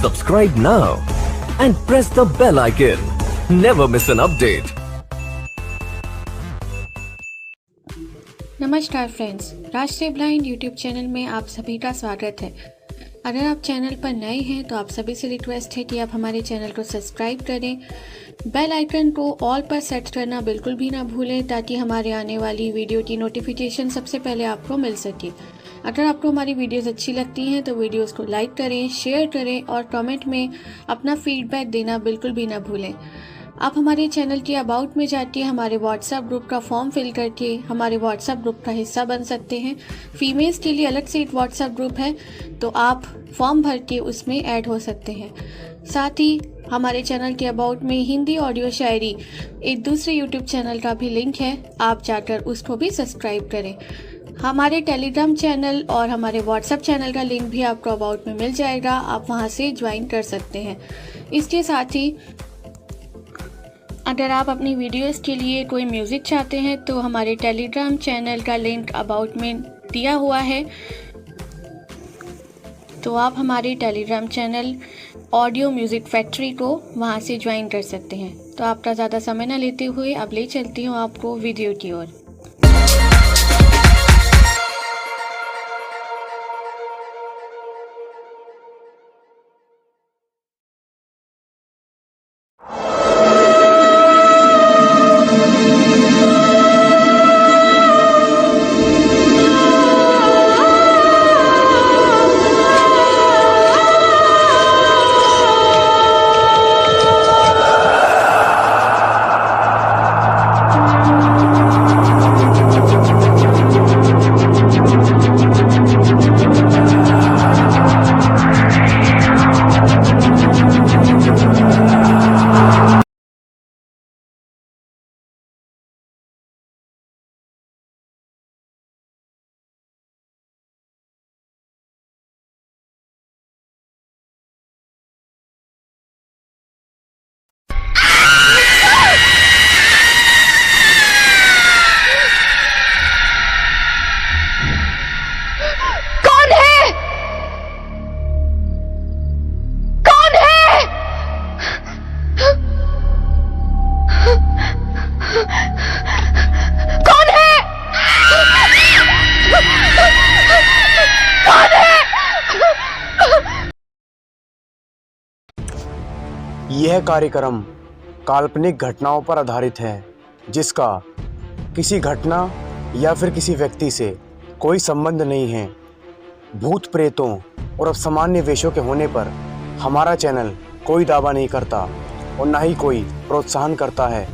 Subscribe now and press the bell icon. Never miss an update. नमस्कार friends, राष्ट्रीय blind YouTube channel में आप सभी का स्वागत है। अगर आप चैनल पर नए हैं तो आप सभी से रिक्वेस्ट है कि आप हमारे चैनल को सब्सक्राइब करें, बेल आइकन को ऑल पर सेट करना बिल्कुल भी ना भूलें ताकि हमारे आने वाली वीडियो की नोटिफिकेशन सबसे पहले आपको मिल सके। अगर आपको हमारी वीडियोस अच्छी लगती हैं तो वीडियोस को लाइक करें, शेयर करें और कमेंट में अपना फीडबैक देना बिल्कुल भी ना भूलें। आप हमारे चैनल के अबाउट में जाके हमारे व्हाट्सएप ग्रुप का फॉर्म फिल करके हमारे व्हाट्सएप ग्रुप का हिस्सा बन सकते हैं। फीमेल्स के लिए अलग से एक व्हाट्सएप ग्रुप है, तो आप फॉर्म भर के उसमें ऐड हो सकते हैं। साथ ही हमारे चैनल के अबाउट में हिंदी ऑडियो शायरी एक दूसरे यूट्यूब चैनल का भी लिंक है, आप जाकर उसको भी सब्सक्राइब करें। हमारे टेलीग्राम चैनल और हमारे व्हाट्सएप चैनल का लिंक भी आपको अबाउट में मिल जाएगा, आप वहां से ज्वाइन कर सकते हैं। इसके साथ ही अगर आप अपनी वीडियोस के लिए कोई म्यूज़िक चाहते हैं तो हमारे टेलीग्राम चैनल का लिंक अबाउट में दिया हुआ है, तो आप हमारे Telegram channel audio music factory को वहां से ज्वाइन कर सकते हैं। तो आपका ज़्यादा समय न लेते हुए अब ले चलती हूँ आपको वीडियो की ओर। यह कार्यक्रम काल्पनिक घटनाओं पर आधारित है, जिसका किसी घटना या फिर किसी व्यक्ति से कोई संबंध नहीं है। भूत प्रेतों और असामान्य वेशों के होने पर हमारा चैनल कोई दावा नहीं करता और ना ही कोई प्रोत्साहन करता है,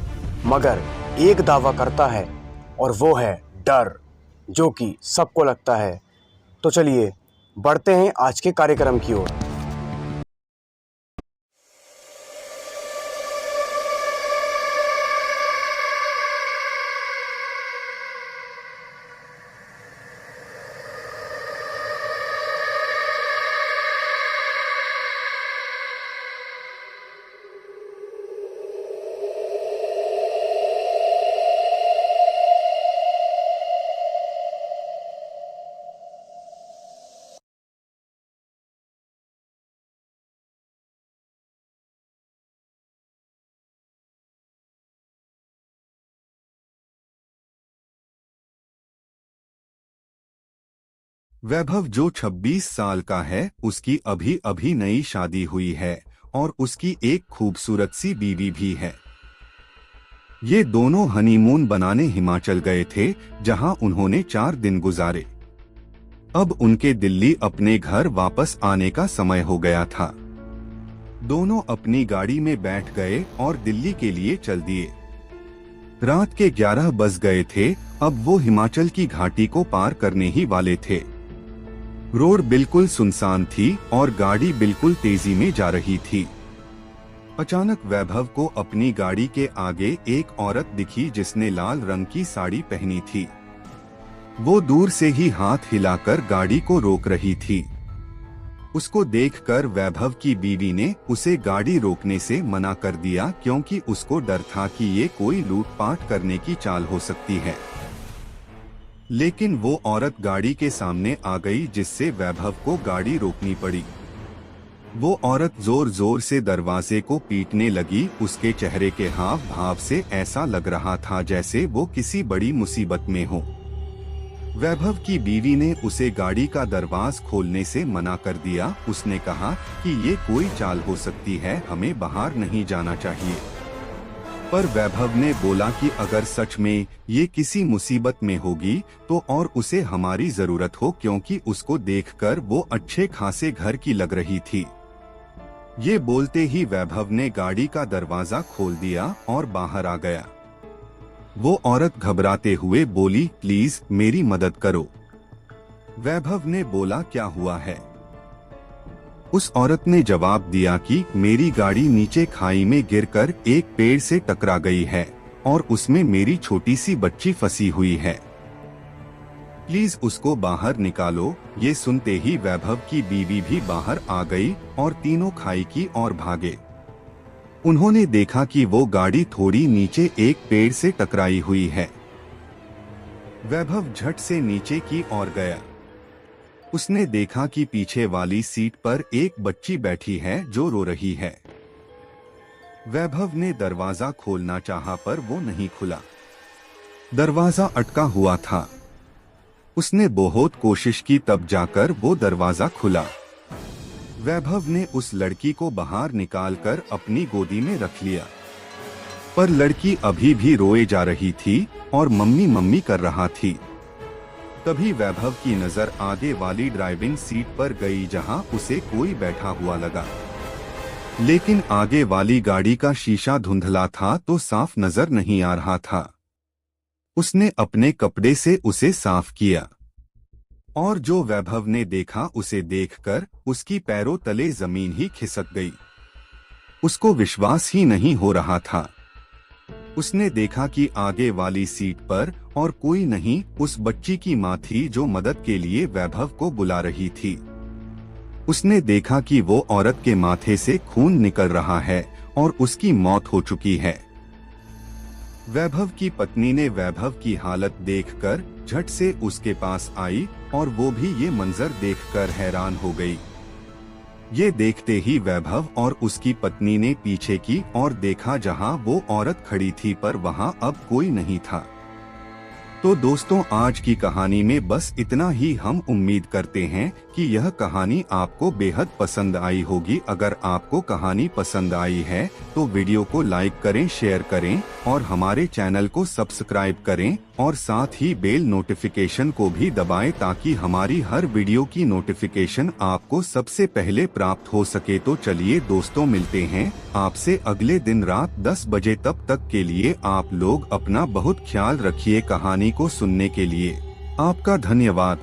मगर एक दावा करता है और वो है डर, जो कि सबको लगता है। तो चलिए बढ़ते हैं आज के कार्यक्रम की ओर। वैभव जो 26 साल का है, उसकी अभी अभी नई शादी हुई है और उसकी एक खूबसूरत सी बीवी भी है। ये दोनों हनीमून बनाने हिमाचल गए थे, जहां उन्होंने 4 दिन गुजारे। अब उनके दिल्ली अपने घर वापस आने का समय हो गया था। दोनों अपनी गाड़ी में बैठ गए और दिल्ली के लिए चल दिए। रात के 11 बज गए थे। अब वो हिमाचल की घाटी को पार करने ही वाले थे। रोड बिल्कुल सुनसान थी और गाड़ी बिल्कुल तेजी में जा रही थी। अचानक वैभव को अपनी गाड़ी के आगे एक औरत दिखी जिसने लाल रंग की साड़ी पहनी थी। वो दूर से ही हाथ हिलाकर गाड़ी को रोक रही थी। उसको देखकर वैभव की बीवी ने उसे गाड़ी रोकने से मना कर दिया, क्योंकि उसको डर था कि ये कोई लूटपाट करने की चाल हो सकती है। लेकिन वो औरत गाड़ी के सामने आ गई, जिससे वैभव को गाड़ी रोकनी पड़ी। वो औरत जोर जोर से दरवाजे को पीटने लगी। उसके चेहरे के हाव भाव से ऐसा लग रहा था जैसे वो किसी बड़ी मुसीबत में हो। वैभव की बीवी ने उसे गाड़ी का दरवाजा खोलने से मना कर दिया। उसने कहा कि ये कोई चाल हो सकती है, हमें बाहर नहीं जाना चाहिए। पर वैभव ने बोला कि अगर सच में ये किसी मुसीबत में होगी तो और उसे हमारी जरूरत हो, क्योंकि उसको देखकर वो अच्छे खासे घर की लग रही थी। ये बोलते ही वैभव ने गाड़ी का दरवाजा खोल दिया और बाहर आ गया। वो औरत घबराते हुए बोली, प्लीज मेरी मदद करो। वैभव ने बोला, क्या हुआ है? उस औरत ने जवाब दिया कि मेरी गाड़ी नीचे खाई में गिरकर एक पेड़ से टकरा गई है और उसमें मेरी छोटी सी बच्ची फंसी हुई है, प्लीज उसको बाहर निकालो। ये सुनते ही वैभव की बीवी भी बाहर आ गई और तीनों खाई की ओर भागे। उन्होंने देखा कि वो गाड़ी थोड़ी नीचे एक पेड़ से टकराई हुई है। वैभव झट से नीचे की ओर गया। उसने देखा कि पीछे वाली सीट पर एक बच्ची बैठी है जो रो रही है। वैभव ने दरवाजा खोलना चाहा पर वो नहीं खुला। दरवाजा अटका हुआ था। उसने बहुत कोशिश की, तब जाकर वो दरवाजा खुला। वैभव ने उस लड़की को बाहर निकालकर अपनी गोदी में रख लिया, पर लड़की अभी भी रोए जा रही थी और मम्मी मम्मी कर रहा थी। तभी वैभव की नजर आगे वाली ड्राइविंग सीट पर गई जहां उसे कोई बैठा हुआ लगा, लेकिन आगे वाली गाड़ी का शीशा धुंधला था तो साफ नजर नहीं आ रहा था। उसने अपने कपड़े से उसे साफ किया और जो वैभव ने देखा उसे देखकर उसकी पैरों तले जमीन ही खिसक गई। उसको विश्वास ही नहीं हो रहा था। उसने देखा कि आगे वाली सीट पर और कोई नहीं, उस बच्ची की मां थी जो मदद के लिए वैभव को बुला रही थी। उसने देखा कि वो औरत के माथे से खून निकल रहा है और उसकी मौत हो चुकी है। वैभव की पत्नी ने वैभव की हालत देखकर झट से उसके पास आई और वो भी ये मंजर देखकर हैरान हो गई। ये देखते ही वैभव और उसकी पत्नी ने पीछे की ओर देखा जहां वो औरत खड़ी थी, पर वहां अब कोई नहीं था। तो दोस्तों, आज की कहानी में बस इतना ही। हम उम्मीद करते हैं कि यह कहानी आपको बेहद पसंद आई होगी। अगर आपको कहानी पसंद आई है तो वीडियो को लाइक करें, शेयर करें और हमारे चैनल को सब्सक्राइब करें और साथ ही बेल नोटिफिकेशन को भी दबाएं ताकि हमारी हर वीडियो की नोटिफिकेशन आपको सबसे पहले प्राप्त हो सके। तो चलिए दोस्तों, मिलते हैं आपसे अगले दिन रात 10 बजे। तब तक के लिए आप लोग अपना बहुत ख्याल रखिए। कहानी को सुनने के लिए आपका धन्यवाद।